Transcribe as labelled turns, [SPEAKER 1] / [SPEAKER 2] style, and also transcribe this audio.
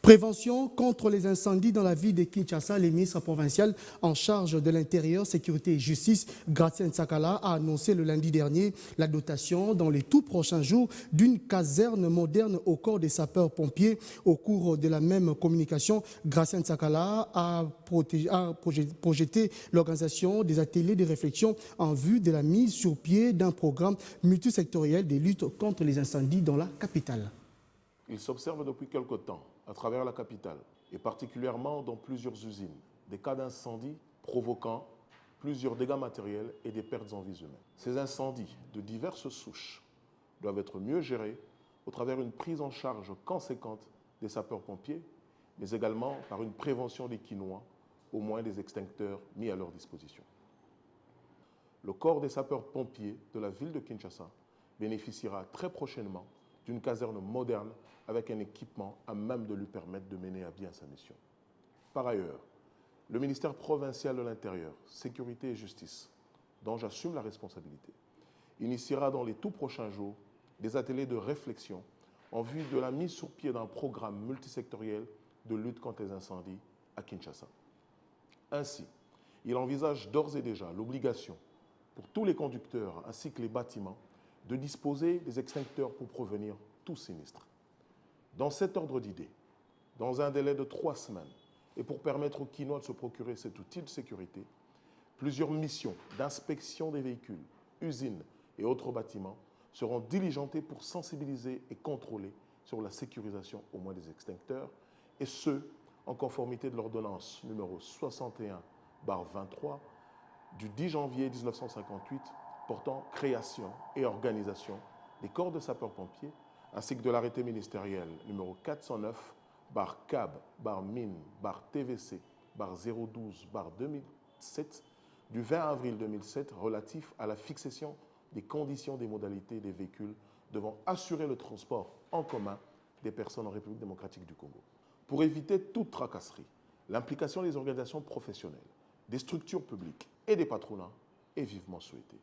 [SPEAKER 1] Prévention contre les incendies dans la ville de Kinshasa, le ministre provincial en charge de l'Intérieur, Sécurité et Justice, Gratien Ntsakala, a annoncé le lundi dernier la dotation dans les tout prochains jours d'une caserne moderne au corps des sapeurs-pompiers. Au cours de la même communication, Gratien Ntsakala a projeté l'organisation des ateliers de réflexion en vue de la mise sur pied d'un programme multisectoriel de lutte contre les incendies dans la capitale.
[SPEAKER 2] Il s'observe depuis quelque temps, à travers la capitale, et particulièrement dans plusieurs usines, des cas d'incendie provoquant plusieurs dégâts matériels et des pertes en vies humaines. Ces incendies de diverses souches doivent être mieux gérés au travers d'une prise en charge conséquente des sapeurs-pompiers, mais également par une prévention des quinois, au moins des extincteurs mis à leur disposition. Le corps des sapeurs-pompiers de la ville de Kinshasa bénéficiera très prochainement d'une caserne moderne avec un équipement à même de lui permettre de mener à bien sa mission. Par ailleurs, le ministère provincial de l'Intérieur, Sécurité et Justice, dont j'assume la responsabilité, initiera dans les tout prochains jours des ateliers de réflexion en vue de la mise sur pied d'un programme multisectoriel de lutte contre les incendies à Kinshasa. Ainsi, il envisage d'ores et déjà l'obligation pour tous les conducteurs ainsi que les bâtiments de disposer des extincteurs pour prévenir tout sinistre. Dans cet ordre d'idées, dans un délai de 3 semaines, et pour permettre aux Kinois de se procurer cet outil de sécurité, plusieurs missions d'inspection des véhicules, usines et autres bâtiments seront diligentées pour sensibiliser et contrôler sur la sécurisation au moins des extincteurs, et ce, en conformité de l'ordonnance numéro 61/23 du 10 janvier 1958 portant création et organisation des corps de sapeurs-pompiers, ainsi que de l'arrêté ministériel numéro 409/CAB/MIN/TVC/012/2007 du 20 avril 2007 relatif à la fixation des conditions des modalités des véhicules devant assurer le transport en commun des personnes en République démocratique du Congo. Pour éviter toute tracasserie, l'implication des organisations professionnelles, des structures publiques et des patronats est vivement souhaitée.